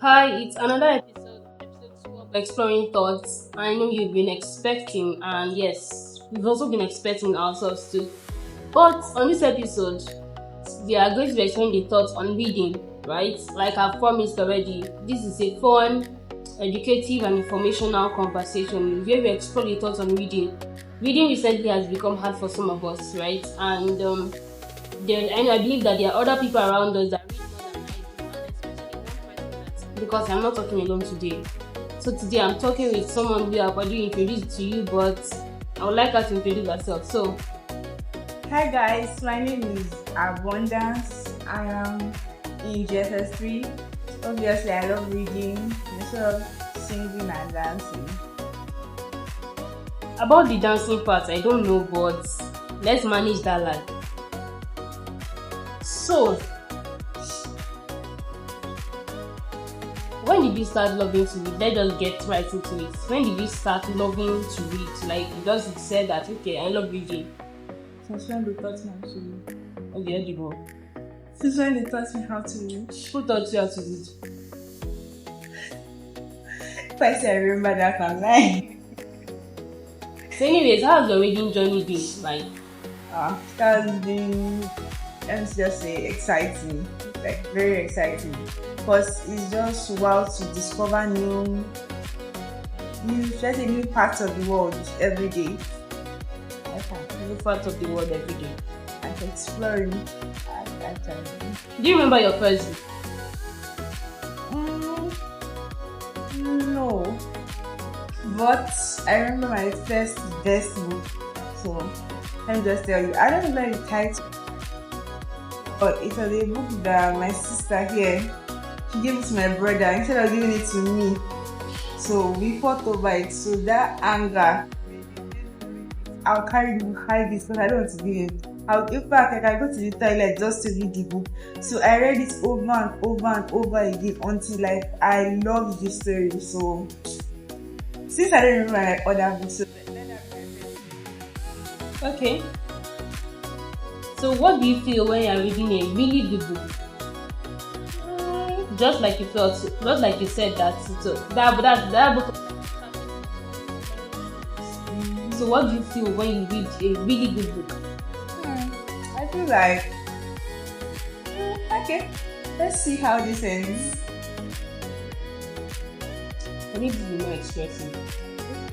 Hi, it's another episode 2 of Exploring Thoughts. I know you've been expecting, and yes, we've also been expecting ourselves too. But on this episode, we are going to be exploring the thoughts on reading, right? Like I've promised already, this is a fun, educative, and informational conversation where we explore the thoughts on reading. Reading recently has become hard for some of us, right? And I believe that there are other people around us that read more than I do, and especially one person that because I'm not talking alone today. So today I'm talking with someone who I've already introduced to you, but I would like her to introduce herself. So Hi guys, my name is Abundance. I am in GSS3. Obviously, I love reading, instead of singing and dancing. about the dancing part, I don't know, but let's manage that lad. So when did you start loving to read? Let's just get right into it. When did you start loving to read? Like you just said that okay, I love reading. Since when they taught me how to read? Okay, there you go. Since when they taught me how to read? Who taught you how to read? If I say I remember that, I'm lying. So anyways, how has your reading journey been? Like That has been, let me just say, exciting. Like, very exciting. Because it's just wow to discover new parts of the world every day. new parts of the world every day. Like exploring at that time. Do you remember your first book? No, but I remember my first best book. So let me just tell you, I don't remember the title, but it was a book that my sister here, she gave it to my brother instead of giving it to me. So we fought over it. So that anger, I'll carry the book, hide this because I don't want to read it. In fact, I can go to the toilet just to read the book. So I read it over and over and over again until like I love the story. So since I don't remember my other books, so Okay. So what do you feel when you're reading a really good book? Just like you felt, just like you said that that book. So what do you feel when you read a really good book? I feel like okay, let's see how this ends. I need to be more expressive.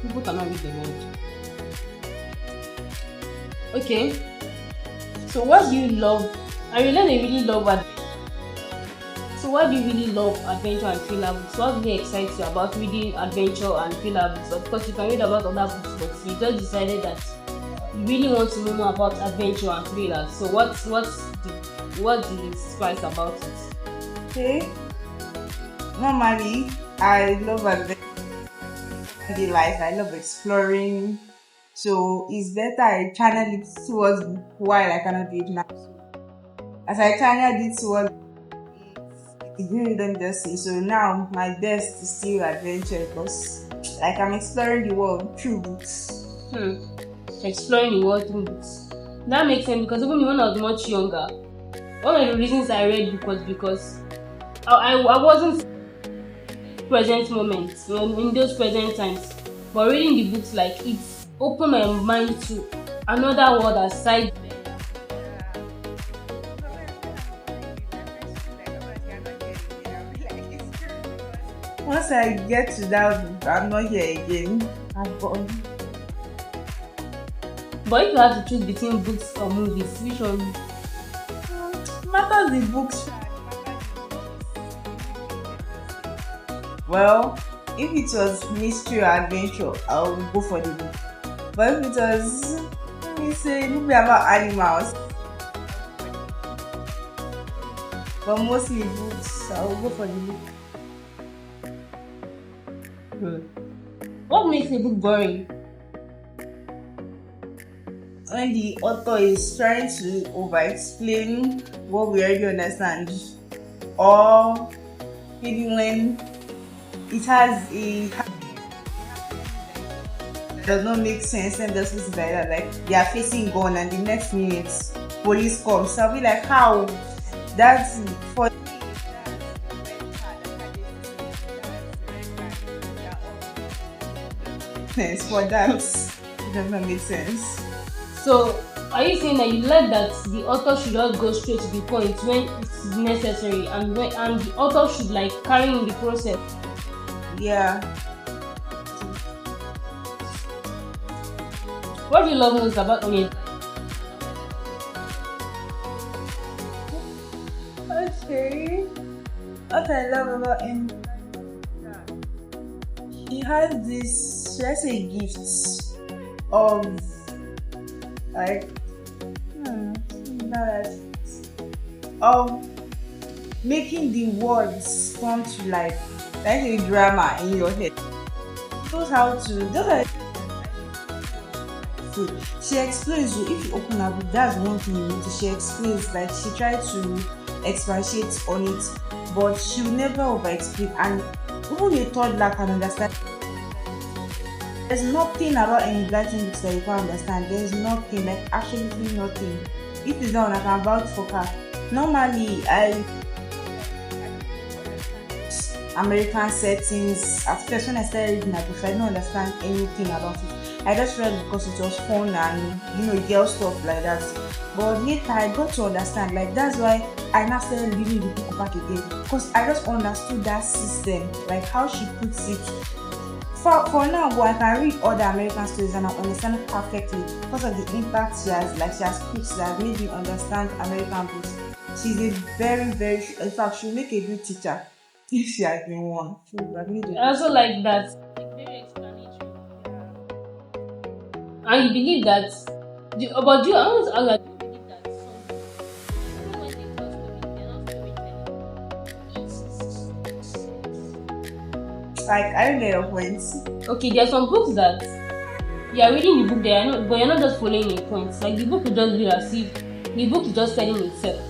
People cannot read the mind. Okay. So what do you love? I really love adventure. So why do you really love adventure and thriller books? What really excites you about reading adventure and thriller books? Of course, you can read about other books, but you just decided that you really want to know more about adventure and thriller. So what's the spice about it? Okay. Normally, I love adventure the life. I love exploring. So it's better I channel it towards while I cannot do it now. As I channel it towards it really don't just say. So now my best is still adventure because like I'm exploring the world through books. Exploring the world through books. That makes sense because even when I was much younger, one of the reasons I read book was because I wasn't present moments in those present times, but reading the books like it's opened my mind to another world aside. Once I get to that book, I'm not here again. I'm gone. But if you have to choose between books or movies, which one? Matters the books. Well, if it was mystery or adventure, I would go for the book. But if it was, let me say, movie about animals, but mostly books, I will go for the book. What makes a book boring? When the author is trying to over-explain what we already understand, or maybe when it does not make sense and just looks like that, like they are facing gun and the next minute police comes. So I'll be like, how? That's for Yes, for that, it does not make sense. So, are you saying that you like that the author should not go straight to the point when it's necessary, and the author should like carry in the process? Yeah. What do you love most about Onion? Okay. What I love about him, he has this, should I say, gifts of like, no, of making the words come to life, like a drama in your head. He knows how to. Just like food, she explains you. If you open her book, that's one thing you need to. She explains, like she tried to expatiate on it, but she will never over explain. And even a toddler can understand. There's nothing about any Latin books that you can't understand. There's nothing, like absolutely nothing. If it's down, I can vouch for her. Normally, I American settings. At first, when I started reading my books, I didn't understand anything about it. I just read because it was fun and girl stuff like that. But later, I got to understand. Like that's why I now started reading the book back again, because I just understood that system, like how she puts it. For now, but I can read other American stories and I understand it perfectly because of the impact she has put, she has made me understand American books. She's a very, very, in fact, she'll make a good teacher if she has been one. She will probably do I also like that. Very explanatory. And you believe that. But do you? I want to ask that. Do you believe that some books, even when they tell storytelling, Like, I don't get your points. okay, there are some books that you are reading the book, but you're not just following a point. Like the book will just be as if the book is just telling itself.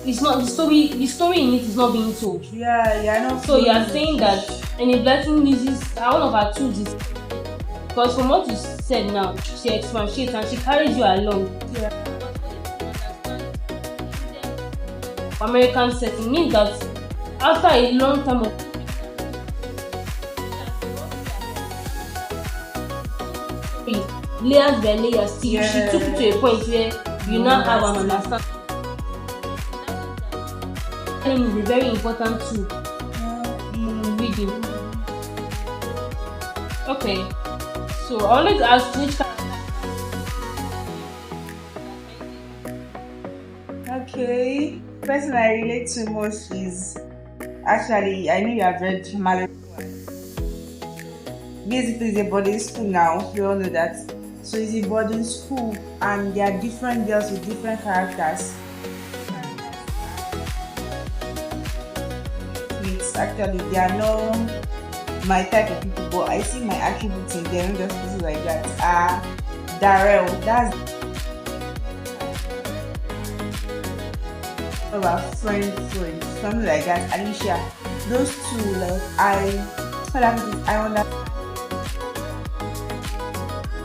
It's not the story. The story in it is not being told. Yeah, you're not. So you are saying that any blessing uses one of her tools is, because from what you said now, she expatiates and she carries you along. Yeah. American setting means that after a long time of layers by layers, she took it to a point where you now have an understanding. Is a very important tool in reading. Okay, so I wanted to ask which Okay, the person I relate to most is actually, I know you have read Mallory. Basically, it's a boarding school now. We all know that. So it's a boarding school, and there are different girls with different characters. Actually, they are not my type of people, but I see my attributes in them, just people like that. Darrell, that's our friend, something like that. Alicia, those two, like I understand.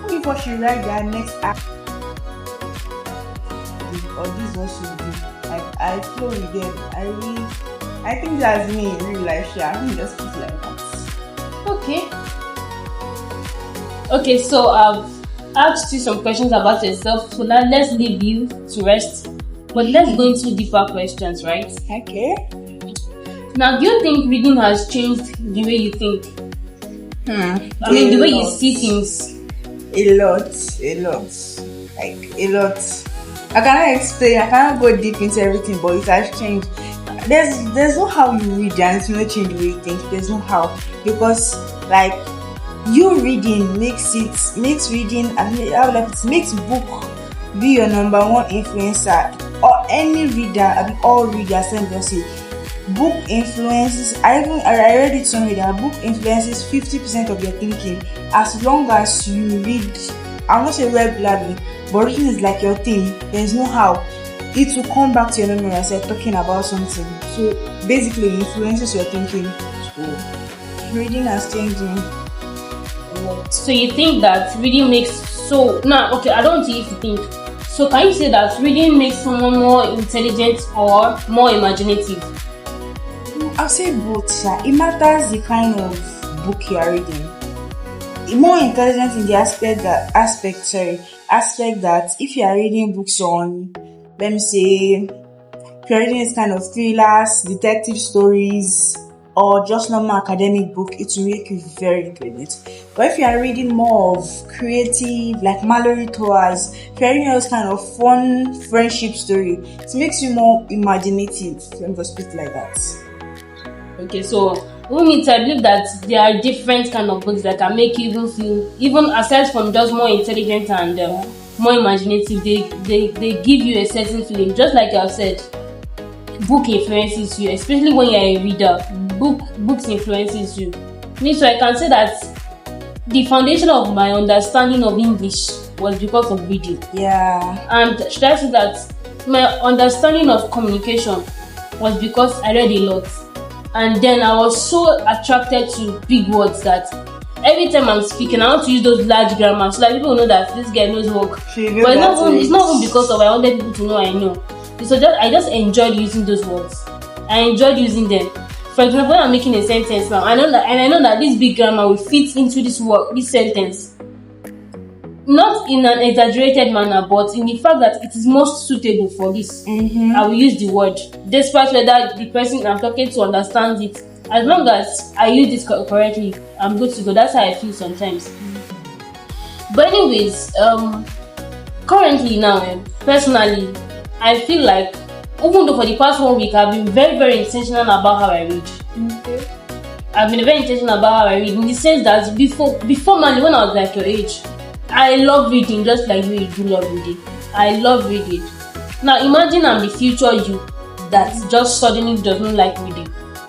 Before she write their next act, or this is what she do. Like I flow with them. I think that's me in real life. I think just keep like that. Okay, so I've asked you some questions about yourself, so now let's leave you to rest. But let's go into deeper questions, right? Okay. Now, do you think reading has changed the way you think? I mean, the way you see things. A lot. Like a lot. I cannot explain. I cannot go deep into everything, but it has changed. There's no how you read and it's not change the way you think. There's no how, because like you reading makes reading, I mean, it makes book be your number one influencer, or any reader. I mean, all readers can say book influences. I read it somewhere that book influences 50% of your thinking, as long as you read. I'm not saying regularly, but reading is like your thing. There's no how. It will come back to your memory as you're talking about something. So basically, it influences your thinking. So reading has changed me. So you think that reading makes I don't want to if you think. So can you say that reading makes someone more intelligent or more imaginative? I'll say both. It matters the kind of book you are reading. more intelligent in the aspect that if you are reading books on, let me say, if you're reading this kind of thrillers, detective stories, or just normal academic book, it will make you very intelligent. But if you are reading more of creative, like Mallory Tours, if you're reading those kind of fun friendship story, it makes you more imaginative. Let me just put it like that. Okay, so I believe that there are different kind of books that can make you even feel, even aside from just more intelligent and more imaginative, they give you a certain feeling. Just like I said, book influences you, especially when you're a reader. Books influences you. Me, so I can say that the foundation of my understanding of English was because of reading. Yeah. And should I say that my understanding of communication was because I read a lot. And then I was so attracted to big words that every time I'm speaking, I want to use those large grammars so that people know that this guy knows work. But it's not even because of I wanted people to know I know. So I just enjoyed using those words. I enjoyed using them. For example, when I'm making a sentence now, I know that this big grammar will fit into this sentence. Not in an exaggerated manner, but in the fact that it is most suitable for this. I will use the word, despite whether the person I'm talking to understands it. As long as I use this correctly, I'm good to go. That's how I feel sometimes. But anyways, currently now, personally, I feel like, even though for the past 1 week I've been very, very intentional about how I read. Okay. I've been very intentional about how I read, in the sense that before Mali, when I was like your age, I love reading just like you do love reading. I love reading. Now imagine I'm the future you that just suddenly doesn't like reading.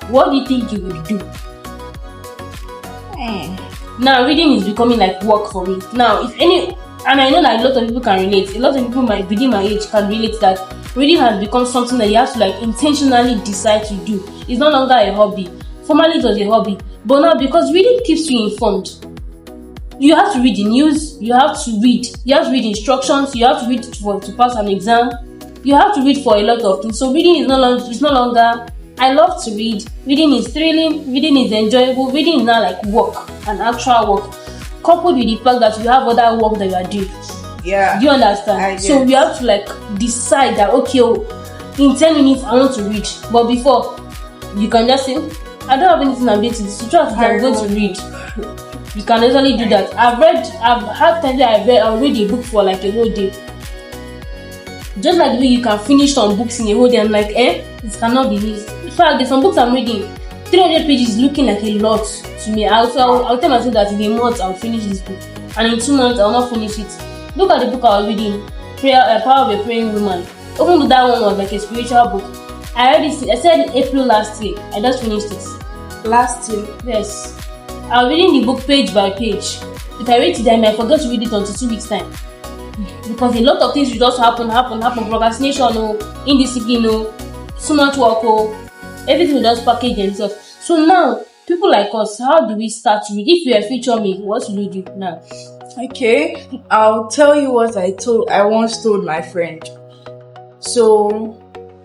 What do you think you would do? Now reading is becoming like work for me. Now and I know that a lot of people can relate. A lot of people within my age can relate that reading has become something that you have to like intentionally decide to do. It's no longer a hobby. Formerly it was a hobby, but now because reading keeps you informed. You have to read the news. You have to read instructions. You have to read to pass an exam. You have to read for a lot of things. So reading is no longer. I love to read. Reading is thrilling. Reading is enjoyable. Reading is now like work, an actual work, coupled with the fact that you have other work that you are doing. Yeah. Do you understand? So we have to like decide that in 10 minutes I want to read. But before, you can just say, I don't have anything I'm doing to this. I'm going to read. You can easily do that. I've had times that I'll read a book for like a whole day. Just like the way you can finish some books in a whole day, I'm like, it cannot be this. In fact, there's some books I'm reading, 300 pages looking like a lot to me. I'll tell myself that in a month I'll finish this book, and in 2 months I'll not finish it. Look at the book I was reading, Power of a Praying Woman. Even though that one was like a spiritual book, I said in April last year. I just finished it. Last year? Yes. I was reading the book page by page. If I read it, I might forget to read it until 2 weeks time. Because a lot of things will just happen. Procrastination, indiscipline, too much work, everything will just package themselves. So now, people like us, how do we start to read? If you are future me, what will you do now? Okay, I'll tell you what I once told my friend. So,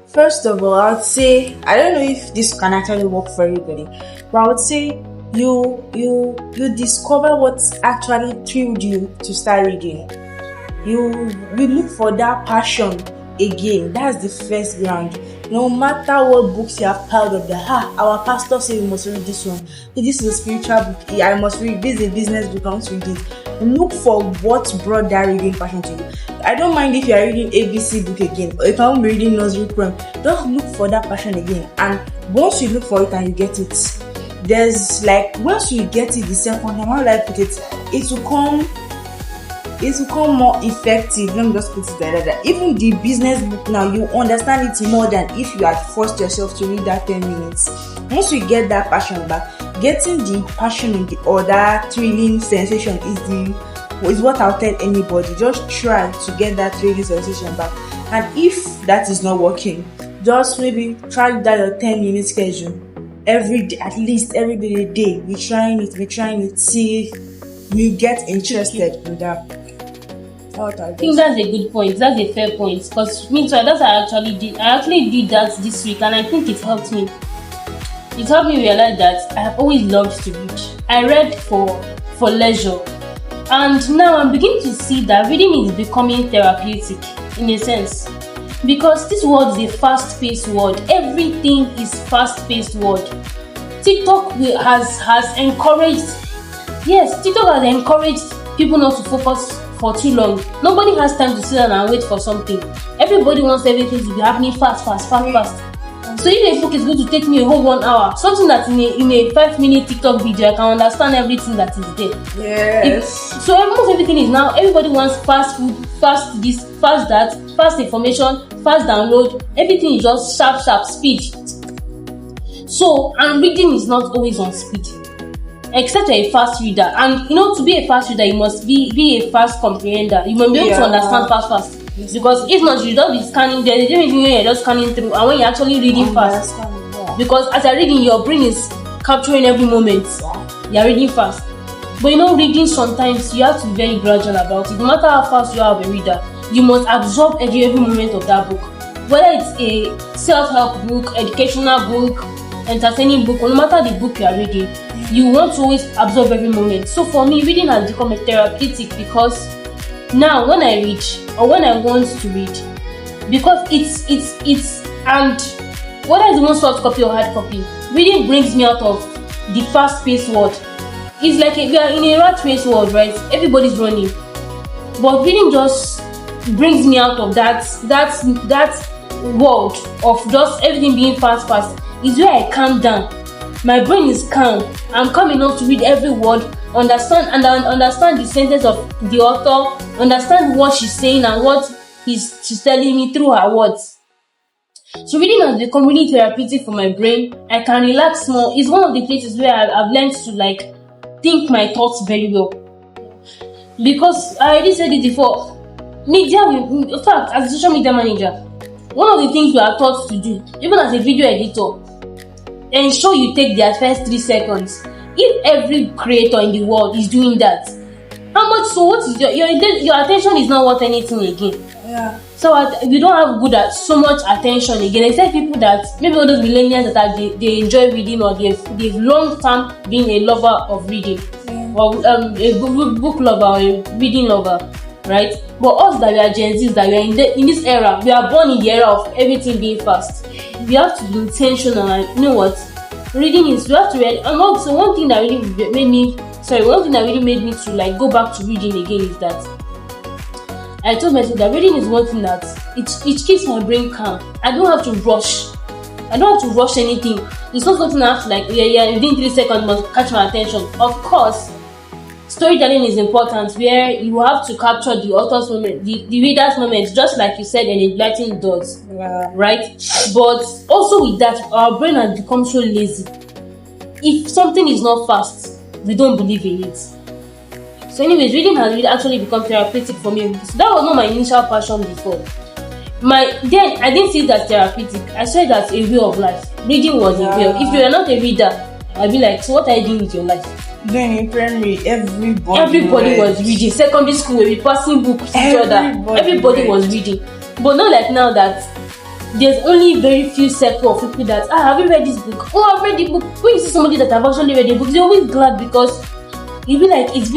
first of all, I would say, I don't know if this can actually work for everybody, but I would say you discover what actually thrilled you to start reading. You look for that passion again. That's the first ground. No matter what books you have piled up there, our pastor said we must read this one. This is a spiritual book. I must read. This is a business book. I want to read it. Look for what brought that reading passion to you. I don't mind if you are reading ABC book again, or if I'm reading nursery poem. Just look for that passion again. And once you look for it and you get it, there's like, once you get it the second time, how will I put it? It will become more effective. Let me just put it like that. Even the business book now, you understand it more than if you had forced yourself to read that 10 minutes. Once you get that passion back, getting the passion or that thrilling sensation is what I'll tell anybody. Just try to get that thrilling sensation back. And if that is not working, just maybe try that 10-minute schedule every day, at least every day. Be trying it, see you get interested in that. I think that's a good point. That's a fair point. Because me too, that's what I actually did. I actually did that this week, and I think it helped me. It helped me realize that I have always loved to read. I read for for leisure. And now I'm beginning to see that reading is becoming therapeutic in a sense. Because this world is a fast-paced world. Everything is fast-paced world. TikTok has encouraged, yes, TikTok has encouraged people not to focus for too long. Nobody has time to sit down and wait for something. Everybody wants everything to be happening fast. So if a book is going to take me a whole 1 hour, something that in a 5-minute TikTok video I can understand everything that is there. Yes. So almost everything is now, everybody wants fast food, fast this, fast that, fast information, fast download. Everything is just sharp speed. So, and reading is not always on speed, except you're a fast reader. And to be a fast reader, you must be a fast comprehender. You must be able to understand fast. Because if not, you just be scanning. There's a difference when you're just scanning through and when you're actually reading fast. Because as you're reading, your brain is capturing every moment. You're reading fast. But reading sometimes you have to be very gradual about it. No matter how fast you are a reader, you must absorb every moment of that book. Whether it's a self-help book, educational book, entertaining book, or no matter the book you are reading, you want to always absorb every moment. So for me, reading has become a therapeutic because now when I read or when I want to read, because it's and whether it's one soft copy or hard copy, reading brings me out of the fast-paced world. It's like we are in a rat race world, right? Everybody's running, but reading just brings me out of that world of just everything being fast. Is where I calm down. My brain is calm. I'm calm enough to read every word, understand the sentence of the author, understand what she's saying and what she's telling me through her words. So reading has become really therapeutic for my brain. I can relax more. It's one of the places where I've learned to think my thoughts very well. Because I already said it before. In fact, as a social media manager, one of the things we are taught to do, even as a video editor, ensure you take their first 3 seconds. If every creator in the world is doing that, how much? So what is your attention is not worth anything again. Yeah. So we don't have so much attention again. Except people that maybe all those millennials that they enjoy reading or they've long time being a lover of reading, or a book lover or a reading lover, right? But us that we are Gen Zs, that we are in this era, we are born in the era of everything being fast. We have to be intentional, and you know what? Reading is, we have to read. And also one thing that really made me to go back to reading again is that I told myself that reading is one thing that it keeps my brain calm. I don't have to rush. Anything. It's not something I have to within 3 seconds must catch my attention. Of course, storytelling is important, where you have to capture the author's moment, the reader's moment, just like you said, and enlightening does. Yeah. Right? But also with that, our brain has become so lazy. If something is not fast, we don't believe in it. So anyways, reading has really actually become therapeutic for me. So that was not my initial passion before. Then I didn't see it as therapeutic. I saw it as a way of life. Reading was a way. If you are not a reader, I'd be like, so what are you doing with your life? Then in primary, everybody was reading. Secondary school, we were passing books to each other. Everybody was reading. But not like now that there's only very few circle of people that have you read this book? Oh, I've read the book. When you see somebody that have actually read the book, they're always glad because you be like it's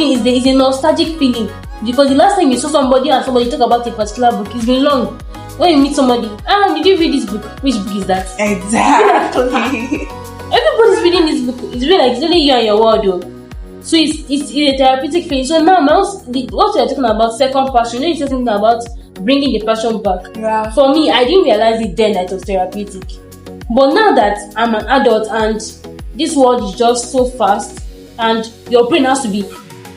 a nostalgic feeling. Because the last time you saw somebody and somebody talk about a particular book, it's been long. When you meet somebody, did you read this book? Which book is that? Exactly. Everybody's reading this book. It's really you and your world, though. So it's a therapeutic feeling. So now what you're talking about, second passion, you're talking about bringing the passion back. Yeah. For me, I didn't realize it then that it was therapeutic. But now that I'm an adult and this world is just so fast and your brain has to be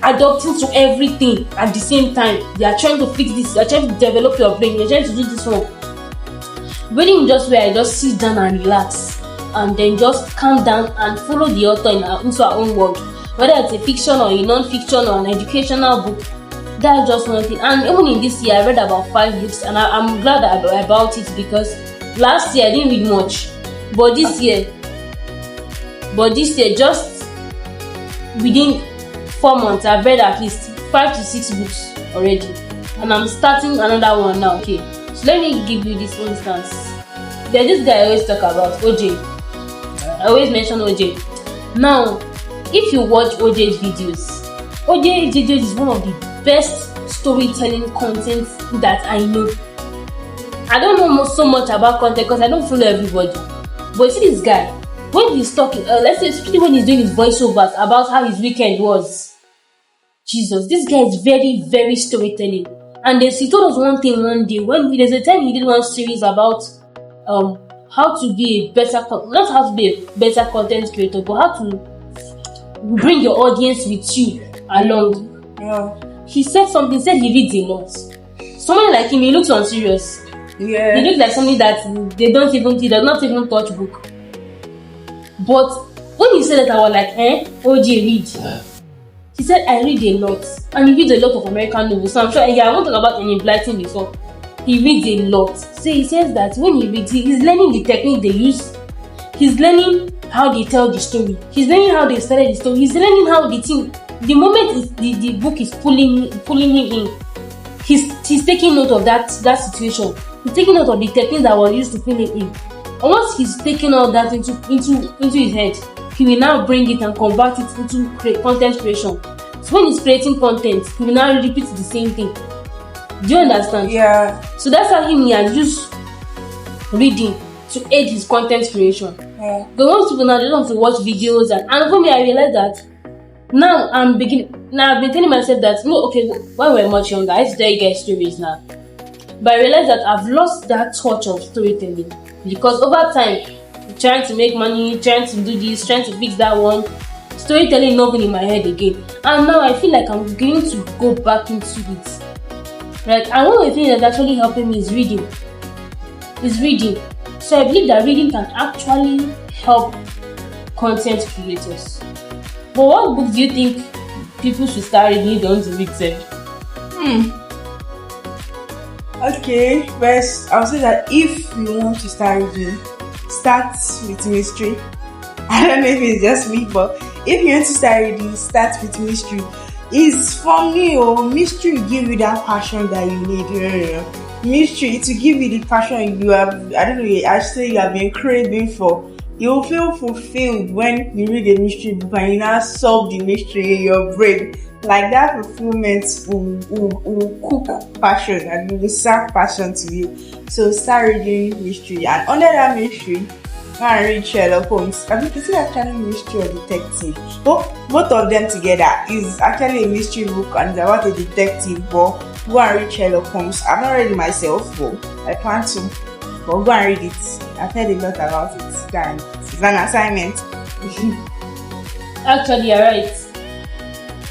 adapting to everything at the same time. They are trying to fix this, they are trying to develop your brain, you're trying to do this one. Reading just where I just sit down and relax and then just calm down and follow the author into our own world. Whether it's a fiction or a non-fiction or an educational book, that's just one thing. And even in this year, I read about 5 books, and I'm glad about it because last year I didn't read much, but this year, just within 4 months, I've read at least 5 to 6 books already, and I'm starting another one now. Okay, so let me give you this instance. There's this guy I always talk about, OJ. I always mention OJ. Now, if you watch OJ's videos, OJJJ is one of the best storytelling content that I know. I don't know so much about content because I don't follow everybody. But you see this guy, when he's talking, let's say especially when he's doing his voiceovers about how his weekend was, Jesus, this guy is very, very storytelling. And he told us one thing one day when there's a time he did one series about how to be a better, not how to be a better content creator, but how to bring your audience with you along. Yeah. He said something, said he reads a lot. Someone like him, he looks unserious. Yeah. He looks like somebody that he does not even touch book. But when he said that, I was like, OJ read. He said, I read a lot. And he reads a lot of American novels. So I'm sure, I won't talk about any Blyton before. He reads a lot. So he says that when he reads, he's learning the technique they use. He's learning how they tell the story. He's learning how they started the story. He's learning how the moment the book is pulling him in, he's taking note of that situation. He's taking note of the techniques that were used to pull him in. And once he's taken all that into his head, he will now bring it and convert it into content creation. So when he's creating content, he will now repeat the same thing. Do you understand? Yeah. So that's how he has used reading to aid his content creation. Yeah. But most people now, they don't want to watch videos, and for me, I realized that now I've been telling myself that when we're much younger, I used to tell you guys stories now. But I realized that I've lost that touch of storytelling because over time, trying to make money, trying to do this, trying to fix that one, storytelling not been in my head again. And now I feel like I'm going to go back into it. Right? And one of the things that's actually helping me is reading. So I believe that reading can actually help content creators. But what books do you think people should start reading? Don't read them? Okay, first I'll say that if you want to start reading, start with mystery. I don't know if it's just me, but if you want to start reading, start with mystery. It's funny, mystery will give you that passion that you need. Mystery to give you the passion you have. I don't know. Actually, you have been craving for. You will feel fulfilled when you read a mystery book and you now solve the mystery in your brain. Like that fulfillment will cook passion and will serve passion to you. So start reading mystery, and under that mystery, go and read Sherlock Holmes. I mean, is it actually mystery or detective? Both of them together is actually a mystery book and it's about a detective. But go and read Sherlock Holmes. I've not read it myself, but I plan to. But go and read it. I've heard a lot about it. It's an assignment. Actually, you're right.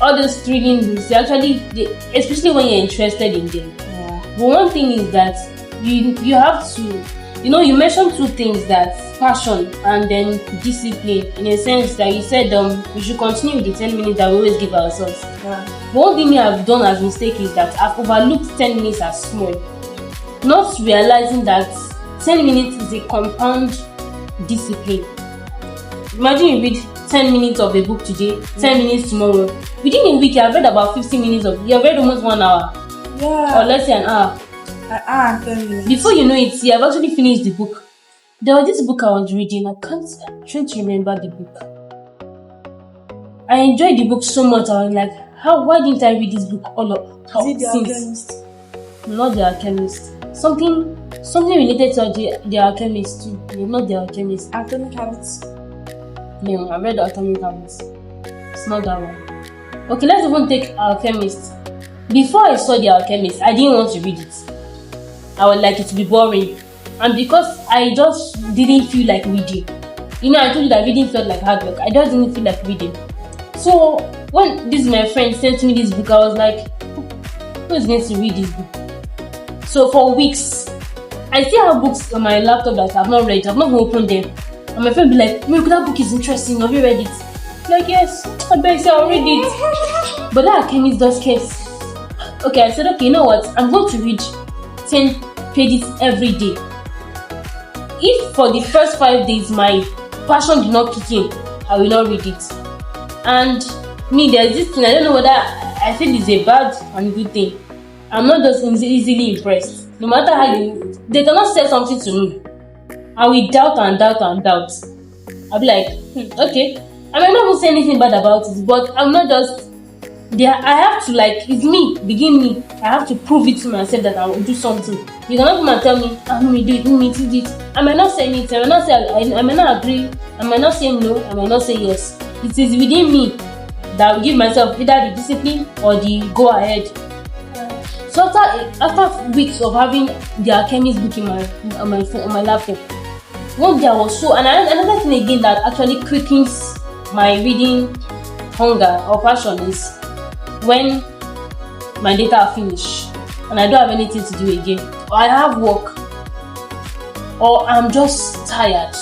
All those reading books, especially when you're interested in them. Yeah. But one thing is that you have to, you mentioned two things, that passion and then discipline, in a sense that you said we should continue with the 10 minutes that we always give ourselves. Yeah. But one thing I've done as mistake is that I've overlooked 10 minutes as small, not realizing that 10 minutes is a compound discipline. Imagine you read 10 minutes of a book today, 10 minutes tomorrow. Within a week, you have read about 15 minutes you have read almost 1 hour. Yeah. Or let's say an hour. An hour and 10 minutes. Before you know it, you have actually finished the book. There was this book I was reading. I'm trying to remember the book. I enjoyed the book so much. I was like, why didn't I read this book all up? Is it The Alchemist? Not The Alchemist. Something related to the Alchemist too. No, not The Alchemist. Atomic Habits. No, I read Atomic Habits. It's not that one. Okay, let's even take Alchemist. Before I saw The Alchemist, I didn't want to read it. I would like it to be boring. And because I just didn't feel like reading. I told you that reading felt like hard work. I just didn't feel like reading. So when my friend sent me this book, I was like, who is going to read this book? So for weeks, I still have books on my laptop that I've not read. I've not opened them. And my friend be like, that book is interesting. Have you read it? I'm like, yes. I bet I'll read it. But that Alchemist does case. Okay, I said, okay, you know what? I'm going to read 10 pages every day. If for the first 5 days my passion did not kick in, I will not read it. And there's this thing, I don't know whether I feel it's a bad and good thing. I'm not just easily impressed. No matter how they cannot say something to me, I will doubt and doubt and doubt. I'll be like, okay. I might not even say anything bad about it, but I'm not just there I have to, like, it's me, begin me. I have to prove it to myself that I will do something. You cannot come and tell me, let me do it, let me do it. I might not say anything, I might not say I might not agree, I might not say no, I might not say yes. It is within me that I will give myself either the discipline or the go ahead. So after weeks of having the alchemist book in my phone, on my laptop, one day I was so, and another thing again that actually quickens my reading hunger or passion is when my data are finished and I don't have anything to do again, or I have work, or I'm just tired.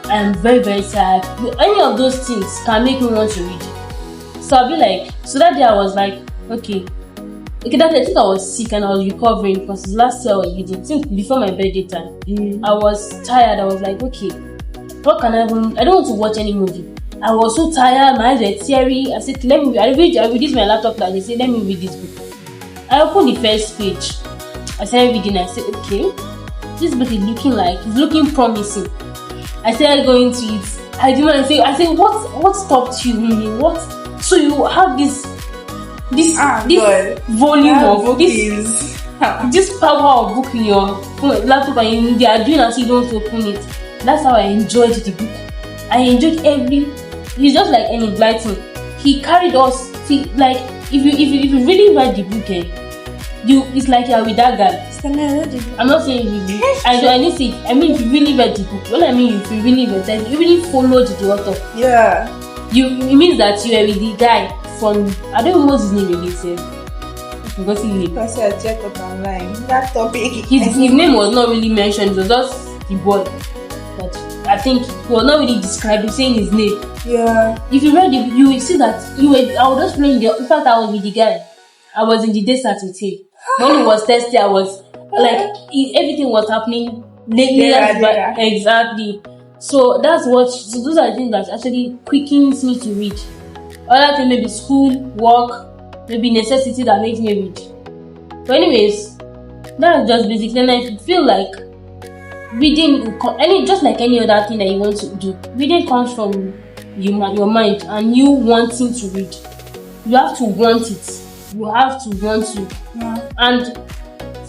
I am very, very tired. Any of those things can make me want to read. So I'll be like, so that day I was like, okay, that day I think I was sick and I was recovering because last year I was reading, since before my birthday time. I was tired. I was like, okay, what can I do? I don't want to watch any movie. I was so tired, my eyes were teary. I said, I read this my laptop and they said, let me read this book. I opened the first page. I started reading. I said, okay, this book is looking promising. I started going to it. I said, what stopped you reading? What? So you have this volume of this power of book in your laptop, and they are doing as you don't open it. That's how I enjoyed the book. I enjoyed it's just like any blighting. He carried us. See, like if you really read the book, it's like you're with that guy. I'm not saying really. I need to say, I mean, if you really read the book, what I mean, if you really read that, you really followed the author. Yeah. It means that you are with the guy from, I don't know what his name really said. I forgot his name. Because I checked up online. That topic. His name was not really mentioned. It was just the boy. But I think he was not really describing, saying his name. Yeah. If you read it, you will see that I was just playing in fact, I was with the guy. I was in the desert with him. When he was thirsty, I was like, everything was happening. Exactly. So those are the things that actually quickens me to read. Other things, maybe school, work, maybe necessity that makes me read. But anyways, that's just basically, and I feel like reading, just like any other thing that you want to do, reading comes from your mind and you wanting to read. You have to want it. You have to want to. Yeah. And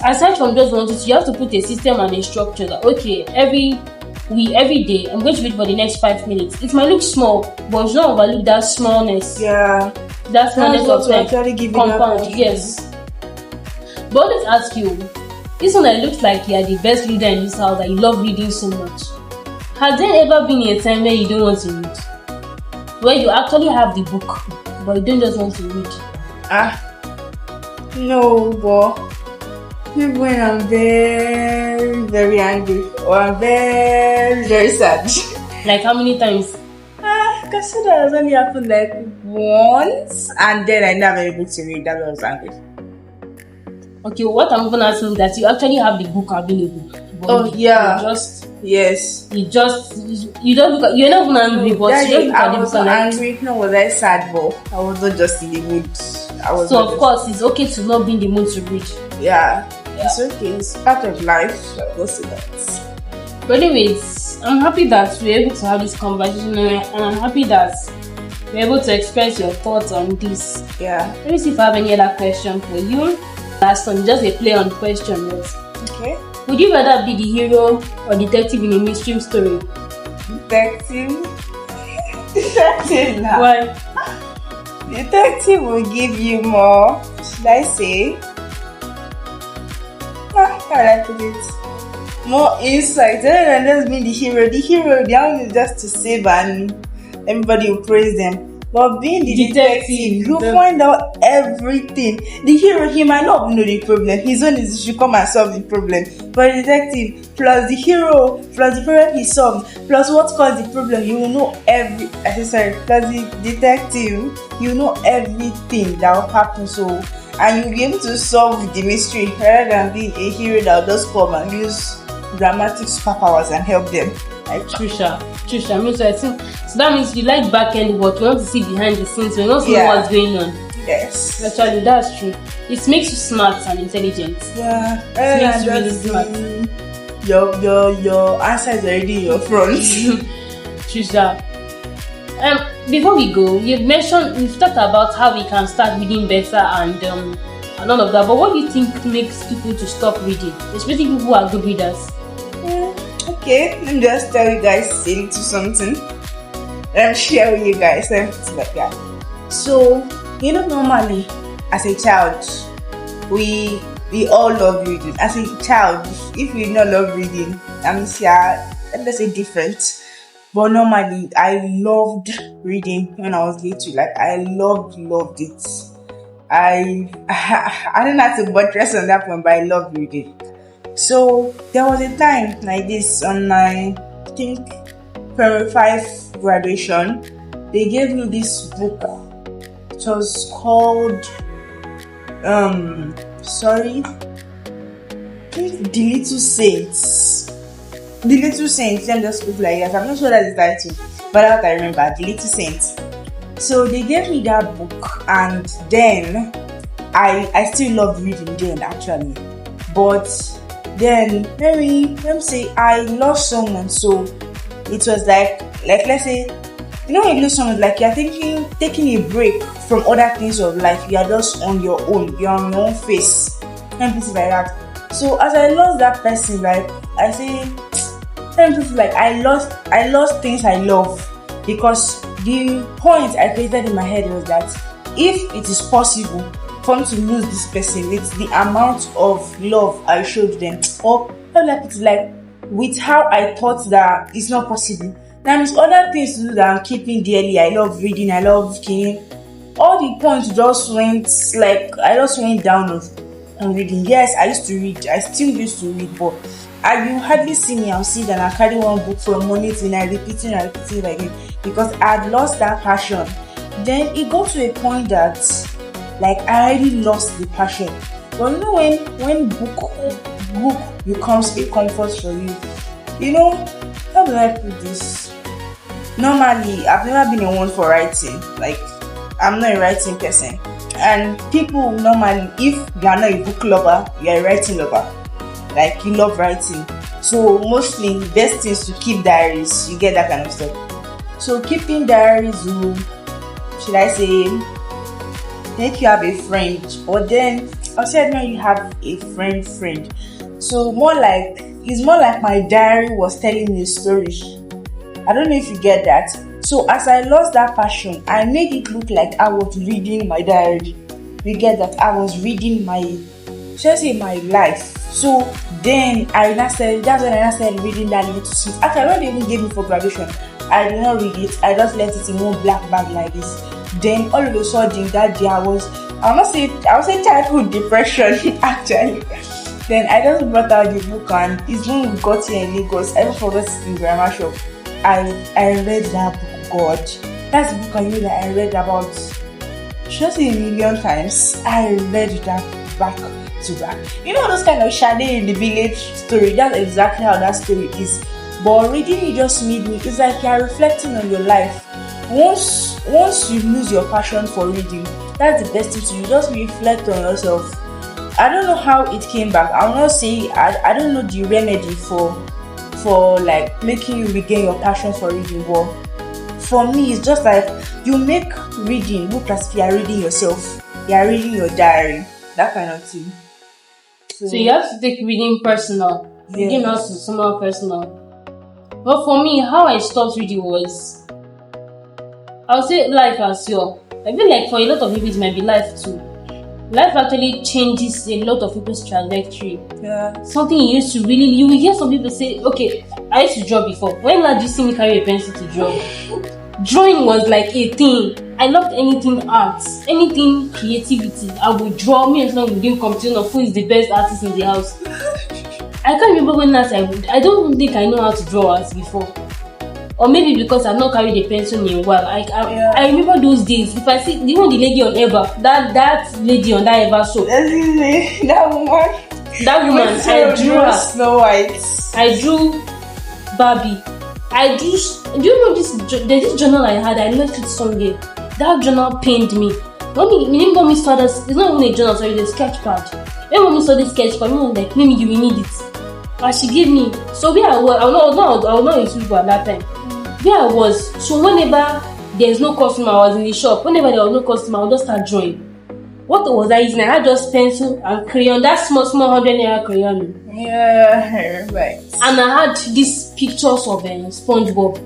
aside from just wanting to, you have to put a system and a structure that, okay, every day I'm going to read for the next 5 minutes. It might look small, but you don't overlook that smallness. Yeah. That smallness of time compound. Yes. But let's ask you, this one that looks like you are the best reader in this house, that you love reading so much. Has there ever been a time where you don't want to read? Where you actually have the book, but you don't just want to read? No, but maybe when I'm very, very angry or I'm very, very sad. Like how many times? Consider that has only happened like once, and then I never able to read that when I was angry. Okay, what I'm gonna ask is that you actually have the book available. Yeah. Yes. You don't look. You're not even angry, but that you just look at I the was book not and angry. No, was I sad? But I was not just in the mood. So of course, it's okay to not be in the mood to read. Yeah. It's okay. It's part of life. I will say that. But anyways, I'm happy that we're able to have this conversation, and I'm happy that we're able to express your thoughts on this. Yeah. Let me see if I have any other question for you. Last one, just a play on question. Okay. Would you rather be the hero or detective in a mystery story? Detective. Detective now. Why? Detective will give you more. Should I say? How do I put it? More insight. Rather than just being the hero. The hero, their own is just to save and everybody will praise them. But being the detective, you find out everything. The hero, he might not know the problem. His own is he should come and solve the problem. But the detective, plus the hero, plus the problem he solved, plus what caused the problem, you will know plus the detective, you know everything that will happen. So, and you'll be able to solve the mystery rather than being a hero that will just come and use dramatic superpowers and help them. Like Trisha. I mean, so that means you like back end work. You want to see behind the scenes. You want to know what's going on. Yes. Actually, that's true. It makes you smart and intelligent. Yeah. It makes you really smart. Your answer is already in your front. Trisha. before we go, we've talked about how we can start reading better and all of that. But what do you think makes people to stop reading, especially people who are good readers? Okay, let me just tell you guys a little something. Let me share with you guys something like that. So, normally as a child, we all love reading. As a child, if you not love reading, that means let's say different. But normally, I loved reading when I was little. Like I loved it. I don't have to buttress on that one, but I love reading. So there was a time like this on my, I think, primary 5 graduation. They gave me this book. It was called The Little Saints. The Little Saints. Let me just put like that. I'm not sure that's the title, but that's what I remember. The Little Saints. So they gave me that book, and then I still loved reading then actually. But then let me say I lost someone, so it was like let's say, when you lose someone, like you're taking a break from other things of life. You are just on your own. You're on your own face and things like that. So as I lost that person, like I say, like I lost things I love, because the point I created in my head was that if it is possible for me to lose this person with the amount of love I showed them, or like with how I thought that it's not possible, that means other things to do that I'm keeping dearly. I love reading, I love skiing. All the points just went down on reading. Yes, I used to read. I still used to read, but you hardly see me. I'll see that I carry one book from morning till night, repeating again, because I had lost that passion. Then it got to a point that like I already lost the passion. But when book becomes a comfort for you, how do I put this? Normally, I've never been a one for writing. Like, I'm not a writing person. And people normally, if you are not a book lover, you are a writing lover. Like, you love writing. So, mostly, the best thing is to keep diaries. You get that kind of stuff. So, keeping diaries will, should I say, make you have a friend. Or then, I'll say when you have a friend. So, it's more like my diary was telling me a story. I don't know if you get that. So as I lost that passion, I made it look like I was reading my diary. You get that? I was reading my life. So then that's when I started reading that Little Saints. Actually, when they even gave me for graduation, I did not read it. I just left it in one black bag like this. Then all of a sudden that day I would say childhood depression actually. Then I just brought out the book, and it's when we got here in Lagos. I even forgot it in grammar shop. I read that book. God, that's the book I read about just a million times. I read that back to back. Those kind of Shade in the Village story. That's exactly how that story is. But reading it just made me. It's like you're reflecting on your life. Once you lose your passion for reading, that's the best thing to do. Just reflect on yourself. I don't know how it came back. I'll not say I don't know the remedy for like making you regain your passion for reading, but for me it's just like you make reading look as if you are reading yourself, you are reading your diary, that kind of thing. So you have to take reading personal. Yes. Reading has to somehow personal. But for me, how I stopped reading was, I'll say life as well. I feel like for a lot of people it might be life too. Life actually changes a lot of people's trajectory. Yeah. Something you used to you will hear some people say, okay, I used to draw before. When last did you see me carry a pencil to draw? Drawing was like a thing. I loved anything arts, anything creativity. I would draw. Me and someone would do competition of who is the best artist in the house. I can't remember when last I don't even think I know how to draw as before. Or maybe because I've not carried a pencil in a while. I remember those days. If I see the lady on Eva, that lady on that Eva show. That woman, I drew her. Snow White. I drew Barbie. Do you know this? There's this journal I had. I left it somewhere. That journal pained me. When we saw this, it's not even a journal, sorry, it's a sketch pad. When we saw this sketch pad, we were like, maybe you will need it. And she gave me. So where I was not in school at that time. Where I was, so whenever there's no customer, I was in the shop. Whenever there was no customer, I would just start drawing. What was I using? I had just pencil and crayon, that small 100 naira crayon. Yeah, I remember it. And I had these pictures of SpongeBob.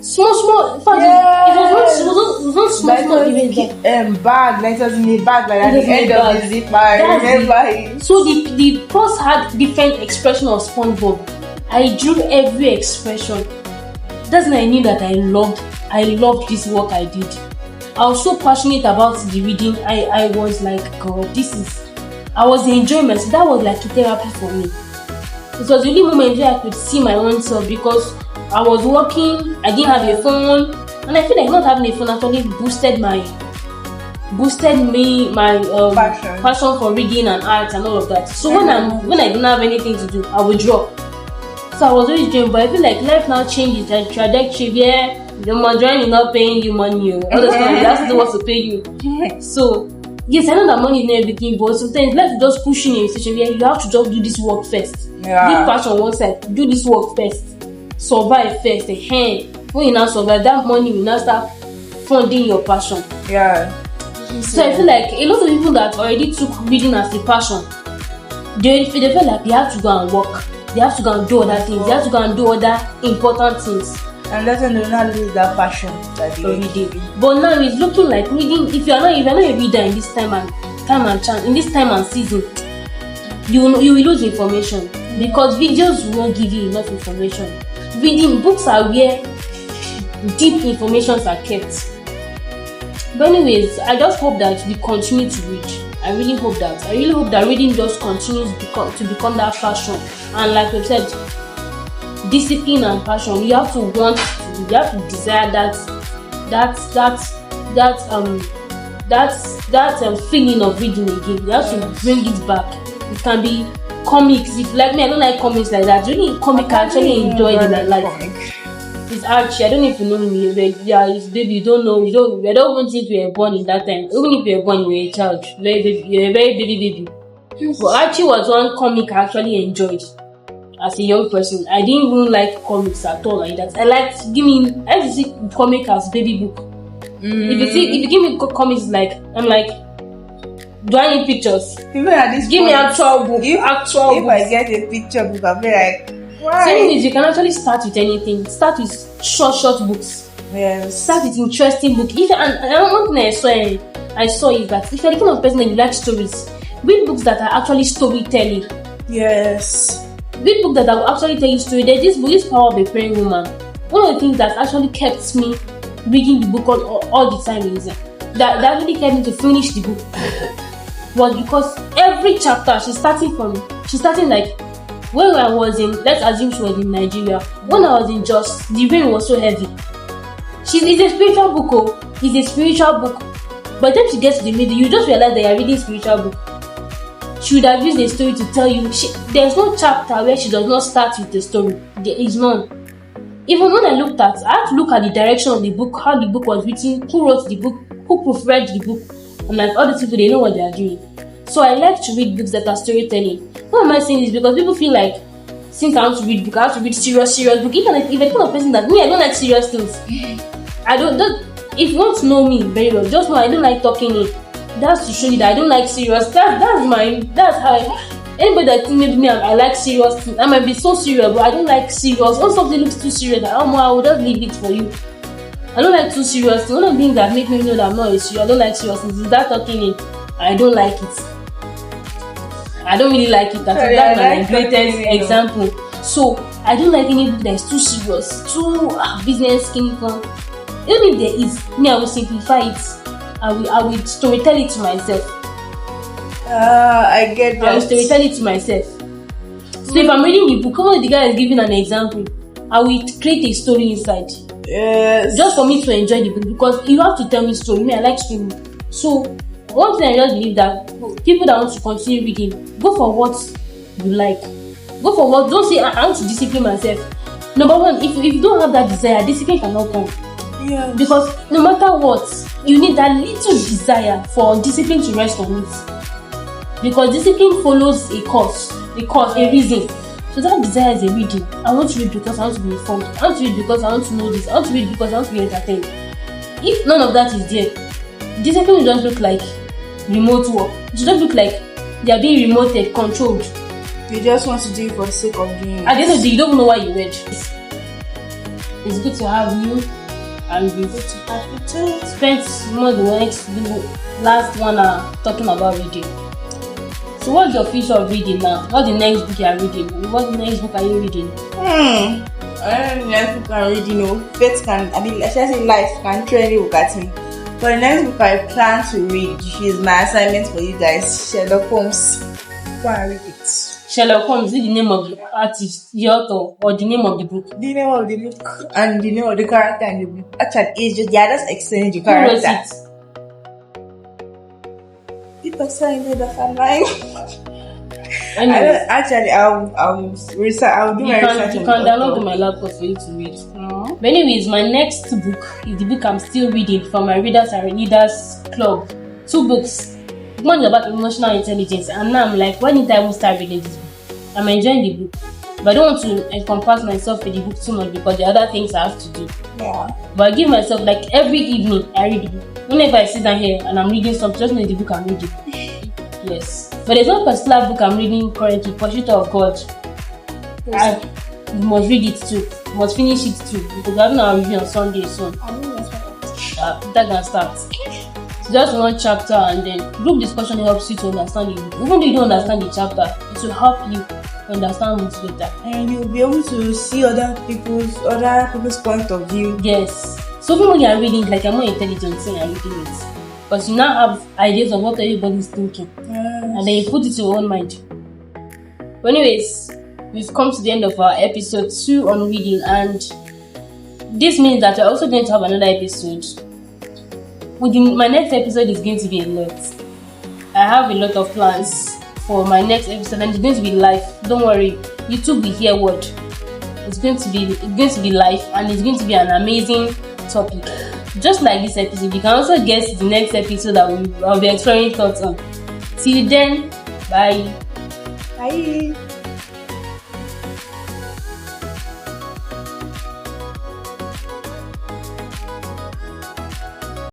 Small. In fact, Yes. it was not small, even that. Bag, like it was in a bag, like at It was the in end a of bag. the zipper. I That's remember it. So the post had different expression of SpongeBob. I drew every expression. That's when I knew that I loved this work I did. I was so passionate about the reading. I was like, God, I was enjoying myself. That was like a therapy for me. It was the only moment where I could see my own self, because I was working, I didn't have a phone, and I feel like not having a phone actually boosted me my passion for reading and art and all of that. So when I didn't have anything to do, I would draw. So I was always drawing, but I feel like life now changes the trajectory where the drawing is not paying you money. That's what to pay you. So yes, I know that money is not everything, but sometimes life is just pushing you in a situation where you have to just do this work first. Yeah. Leave passion one side, do this work first, survive first. When you now survive, that money will now start funding your passion. Yeah. So I feel like a lot of people that already took reading as a passion, they feel like they have to go and work, they have to go and do other things, they have to go and do other important things. And that's when they will not lose that passion that they Reading. But now it's looking like reading. If you're not a reader in this time and season, you will lose information, because videos won't give you enough information. Reading books are where deep informations are kept. But anyways, I just hope that we continue to read. I really hope that reading just continues to become that passion. And like we said, discipline and passion. You have to desire that feeling of reading again. You have to bring it back. It can be comics. If like me, I don't like comics like that. Really, comic I actually enjoy it in my life. It's Archie. I don't know if you know me, but yeah, it's baby. You don't know. I don't even think we were born in that time. Even if you were born, you were a child. You're a very baby. But Archie was one comic I actually enjoyed as a young person. I didn't even like comics at all like that. I like to see comic as baby book. If you give me comics, like I'm like, do I need pictures? Even at this Give point, me actual book. If books. I get a picture book, I'll be like, why? So anyways, you can actually start with anything. Start with short books. Yes. Start with interesting book. And one thing I saw is that if you're the kind of person that you like stories, read books that are actually storytelling. Yes. Read books that will actually tell you story. There's this book, this Power of a Praying Woman. One of the things that actually kept me reading the book all the time is that really kept me to finish the book was because every chapter she's starting like when I was in, let's assume she was in Nigeria. When I was in Jos, the rain was so heavy. It's a spiritual book. It's a spiritual book. By the time she gets to the middle, you just realize that you're reading a spiritual book. She would have used a story to tell you. There's no chapter where she does not start with the story. There is none. Even when I had to look at the direction of the book, how the book was written, who wrote the book, who proofread the book, and like all these people, they know what they are doing. So I like to read books that are storytelling. Why am I saying this? Because people feel like since I want to read book, I have to read serious book. Even if I'm the kind of person that I don't like serious things. If you want to know me very well, just know I don't like talking it. That's to show you that I don't like serious. That's how anybody that thinks maybe I like serious things. I might be so serious, but I don't like serious. When something looks too serious, I will just leave it for you. I don't like too serious things. One of the things that make me know that I'm not a serious, I don't like serious things is that talking it. I don't like it. I don't really like it. That's my greatest example. So I don't like any book that is too serious, too business skinny con. Even if there is, I will simplify it. I will storytell it to myself. I get that. I will storytell it to myself. So if I'm reading the book, when the guy is giving an example, I will create a story inside. Yes. Just for me to enjoy the book, because you have to tell me story. Me, I like story. So one thing I just believe that people that want to continue reading, go for what you like. Go for what. Don't say I want to discipline myself. Number one, if you don't have that desire, discipline cannot come. Yeah. Because no matter what, you need that little desire for discipline to rest on it. Because discipline follows a cause, a reason. So that desire is a reading. I want to read because I want to be informed. I want to read because I want to know this. I want to read because I want to be entertained. if none of that is there, discipline will just look like remote work. It will just look like they are being remoted, controlled. You just want to do it for the sake of doing it. At the end of the day, you don't know why you read. It's good to have you, and we spent more than the last 1 hour talking about reading. So what's your future of reading now? What's the next book you are reading? What next book are you reading? I don't know the next book I'm reading. Should I say life can throw any book at me. But the next book I plan to read, which is my assignment for you guys, Sherlock Holmes. Go and read it. Sherlock Holmes, is it the name of the artist, the author, or the name of the book? The name of the book and the name of the character in the book. Actually, it's just just explaining the Who wrote character. it? The person in the online. Anyways, I'll research. I'll do you my can research. download to my laptop for you to read. But anyways, my next book is the book I'm still reading from my Readers and Readers Club. 2 books. One is about emotional intelligence, and now I'm like, why didn't I even start reading this book? I'm enjoying the book, but I don't want to encompass myself with the book too much because there are other things I have to do. Yeah. But I give myself, like, every evening I read the book. Whenever I sit down here and I'm reading something, just know the book I'm reading. Yes. But there's no particular book I'm reading currently, Pursuit of God. Yes. You must read it too. You must finish it too. Because we're having our review on Sunday soon. That can start. So just 1 chapter, and then group discussion helps you to understand the book. Even though you don't understand the chapter, it will help you understand it better. And you'll be able to see other people's point of view. Yes. So even when you are reading, like, you're more intelligent when you're reading it. Because you now have ideas of what everybody's thinking. Yes. And then you put it in your own mind. But anyways, we've come to the end of our episode 2 on reading, and this means that we're also going to have another episode. My next episode is going to be a lot. I have a lot of plans for my next episode, and it's going to be live. Don't worry, YouTube will hear word. It's going to be live, and it's going to be an amazing topic. Just like this episode, you can also guess the next episode that I'll be exploring thoughts on. Till then, bye. Bye.